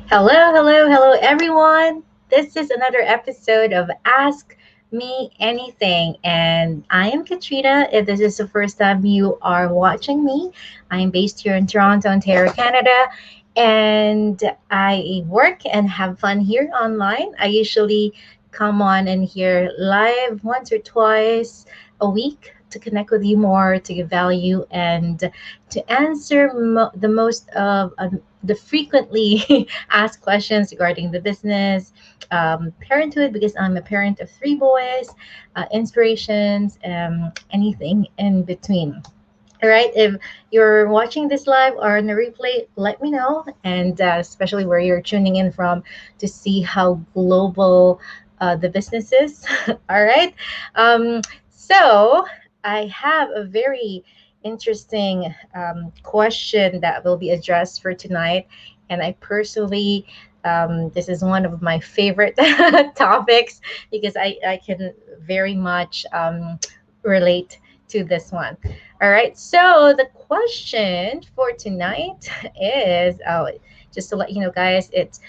Hello, hello, hello, everyone. This is another episode of Ask Me Anything, and I am Katrina. If this is the first time you are watching me, I'm based here in Toronto, Ontario, Canada, and I work and have fun here online. I usually come on and here live once or twice a week to connect with you more, to give value, and to answer the most of the frequently ask questions regarding the business, parenthood, because I'm a parent of three boys, inspirations, anything in between. All right. If you're watching this live or in the replay, let me know. And especially where you're tuning in from to see how global the business is. All right. Um, so I have a very interesting question that will be addressed for tonight. And I personally, this is one of my favorite topics because I can very much relate to this one. All right. So the question for tonight is just to let you know, guys, it's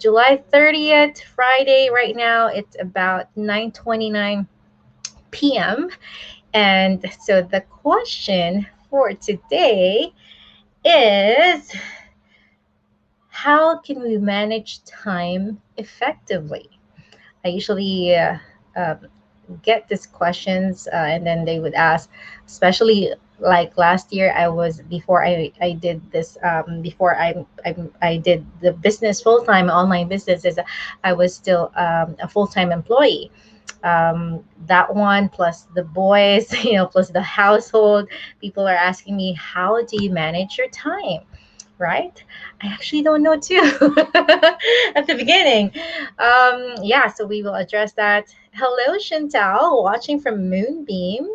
July 30th, Friday. Right now, it's about 9:29 p.m. And so the question for today is how can we manage time effectively? I usually um, get these questions and then they would ask, especially like last year I was before I did this before I did the business full-time online businesses. I was still a full-time employee. That one plus the boys plus the household, people are asking me, how do you manage your time, right? I actually don't know too at the beginning. Yeah, so we will address that. Hello, Chantal, watching from Moonbeam,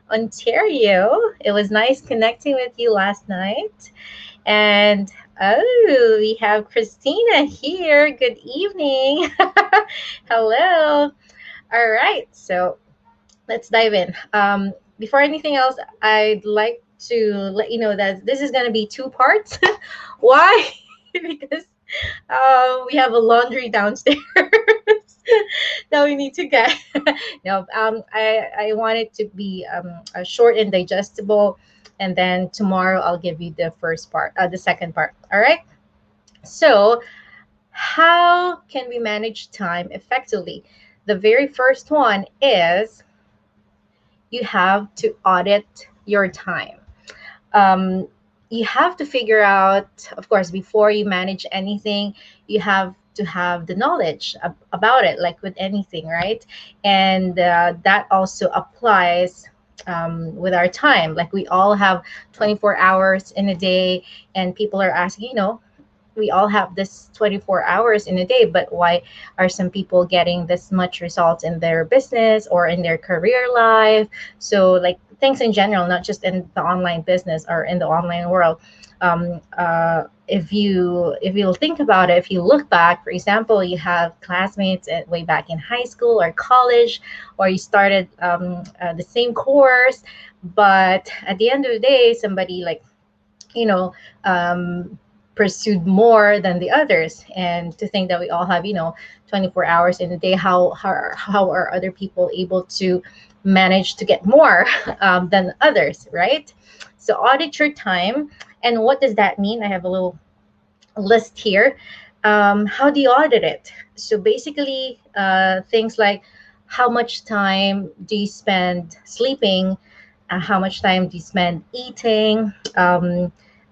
Ontario. It was nice connecting with you last night. And oh, we have Christina here. Good evening. Hello. All right, so let's dive in. Before anything else, I'd like to let you know that this is going to be two parts. Why? Because we have a laundry downstairs that we need to get. No, I want it to be short and digestible, and then tomorrow I'll give you the first part, the second part. All right. So, how can we manage time effectively? The very first one is you have to audit your time. um, you have to figure out, of course, before you manage anything, you have to have the knowledge about it, like with anything, right? And that also applies with our time. Like we all have 24 hours in a day, and people are asking, we all have this 24 hours in a day, but why are some people getting this much results in their business or in their career life? So like things in general, not just in the online business or in the online world. If you think about it, if you look back, for example, you have classmates way back in high school or college, or you started the same course, but at the end of the day, somebody like you know um, pursued more than the others. And to think that we all have 24 hours in a day, how are other people able to manage to get more than others, right? So audit your time. And what does that mean? I have a little list here. How do you audit it? So basically, things like how much time do you spend sleeping, how much time do you spend eating,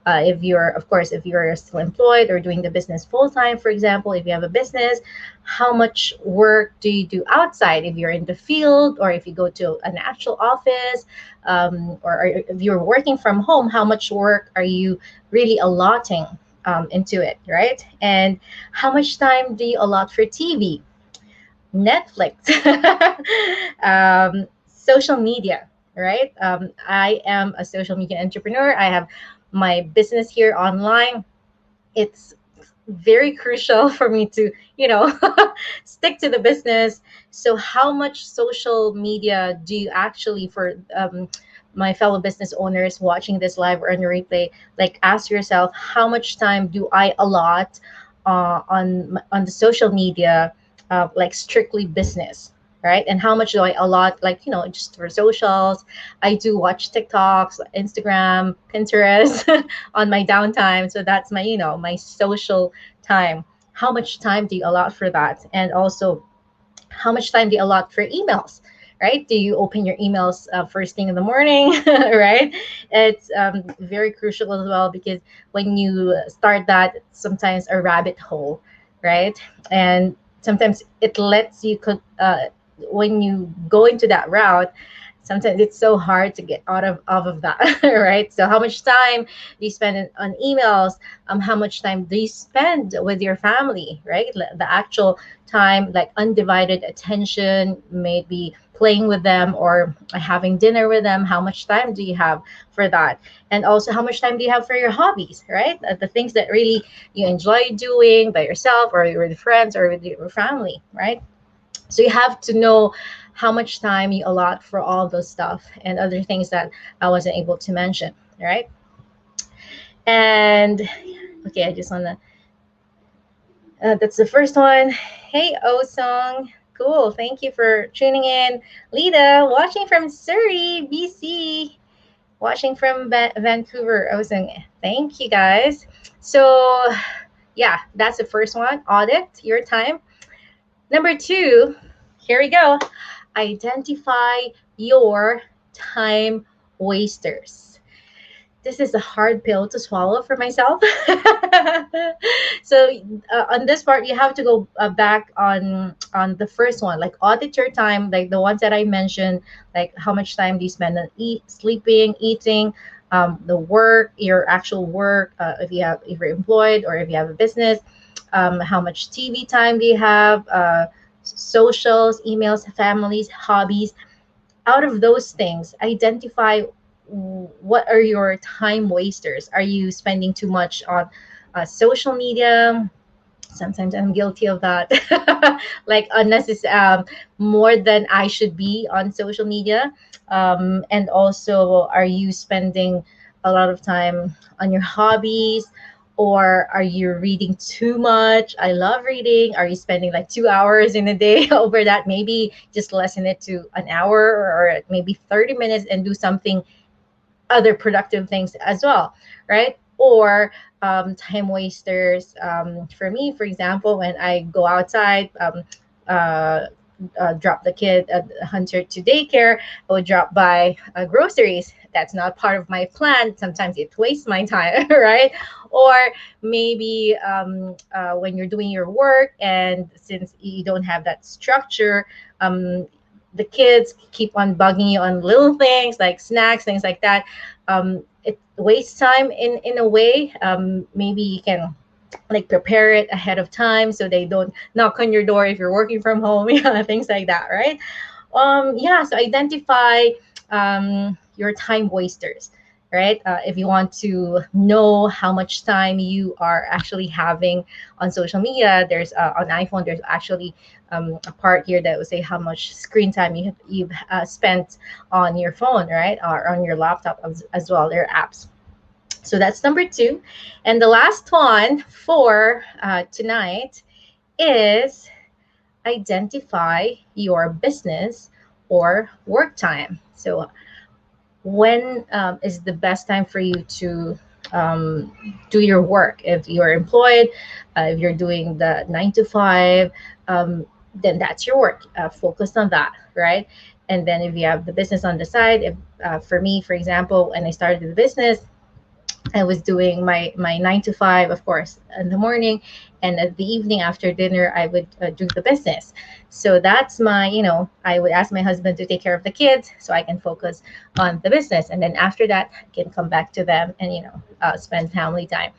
if you're, of course, if you're still employed or doing the business full time, for example, if you have a business, how much work do you do outside, if you're in the field or if you go to an actual office, or if you're working from home, how much work are you really allotting into it, right? And how much time do you allot for TV, Netflix, social media, right? I am a social media entrepreneur. I have my business here online. It's very crucial for me to, stick to the business. So, how much social media do you actually, for my fellow business owners watching this live or on the replay, like ask yourself, how much time do I allot on the social media, like strictly business, right? And how much do I allot, like, just for socials? I do watch TikToks, Instagram, Pinterest on my downtime. So that's my, my social time. How much time do you allot for that? And also, how much time do you allot for emails? Right? Do you open your emails first thing in the morning? Right? It's very crucial as well, because when you start that, sometimes a rabbit hole, right? And sometimes it lets you when you go into that route, sometimes it's so hard to get out of that. Right? So how much time do you spend on emails? How much time do you spend with your family? Right? The actual time, like undivided attention, maybe playing with them or having dinner with them. How much time do you have for that? And also, how much time do you have for your hobbies? Right? The things that really you enjoy doing by yourself, or with friends, or with your family. Right? So you have to know how much time you allot for all those stuff and other things that I wasn't able to mention. Right? And okay, I just want to that's the first one. Hey, Osong. Cool. Thank you for tuning in. Lita, watching from Surrey, BC. Watching from Vancouver, Osong. Thank you, guys. So, yeah, that's the first one. Audit your time. Number two, here we go. Identify your time wasters. This is a hard pill to swallow for myself. So on this part, you have to go back on the first one, like audit your time, like the ones that I mentioned, like how much time do you spend on sleeping, eating, the work, your actual work, if you're employed or if you have a business, how much TV time do you have, socials, emails, families, hobbies. Out of those things, identify what are your time wasters. Are you spending too much on social media? Sometimes I'm guilty of that. Like unnecessary, more than I should be on social media. And also, are you spending a lot of time on your hobbies? Or are you reading too much? I love reading. Are you spending like 2 hours in a day over that? Maybe just lessen it to an hour, or maybe 30 minutes, and do something, other productive things as well, right? Or time wasters. For me, for example, when I go outside, uh, drop the kid Hunter to daycare, I would drop by groceries. That's not part of my plan. Sometimes it wastes my time, right? Or maybe when you're doing your work, and since you don't have that structure, the kids keep on bugging you on little things like snacks, things like that. It wastes time in a way. Maybe you can like prepare it ahead of time so they don't knock on your door if you're working from home. Yeah, things like that, right? Yeah, so identify your time wasters, right? If you want to know how much time you are actually having on social media, there's on iPhone, there's actually a part here that will say how much screen time you've spent on your phone, right? Or on your laptop as well. There are apps. So that's number two. And the last one for tonight is identify your business or work time. So when is the best time for you to do your work? If you're employed, if you're doing the 9 to 5, then that's your work. Focus on that, right? And then if you have the business on the side, if for me, for example, when I started the business, I was doing my 9 to 5, of course, in the morning, and at the evening after dinner, I would do the business. So that's my, I would ask my husband to take care of the kids so I can focus on the business, and then after that, I can come back to them and spend family time.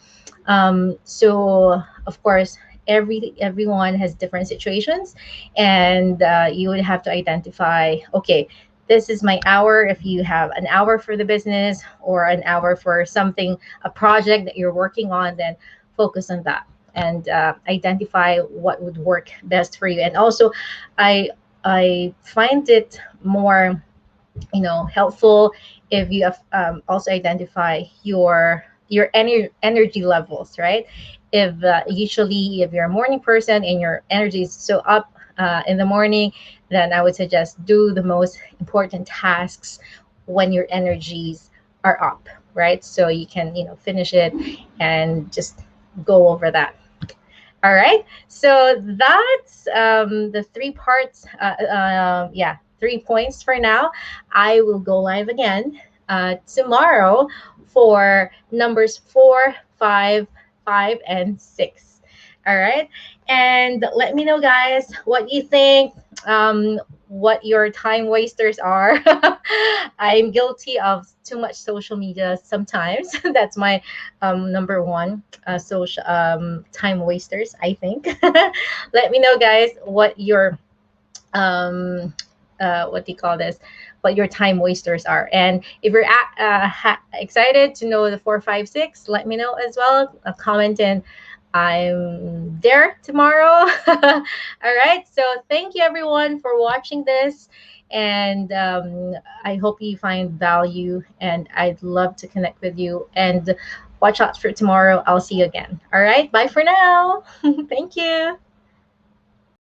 So of course, everyone has different situations, and you would have to identify, okay, this is my hour. If you have an hour for the business or an hour for something, a project that you're working on, then focus on that and identify what would work best for you. And also, I find it more helpful if you have also identify your energy levels, right? if usually if you're a morning person and your energy is so up in the morning, then I would suggest do the most important tasks when your energies are up, right? So you can, finish it and just go over that. All right. So that's the three parts. Yeah, 3 points for now. I will go live again tomorrow for numbers 4, 5, 5, and 6. All right. And let me know, guys, what you think. What your time wasters are. I'm guilty of too much social media sometimes. That's my number one social time wasters, I think. Let me know, guys, what your what do you call this? What your time wasters are, and if you're excited to know the 4, 5, 6, let me know as well. A comment and I'm there tomorrow. All right. So thank you everyone for watching this, and I hope you find value. And I'd love to connect with you. And watch out for tomorrow. I'll see you again. All right. Bye for now. Thank you.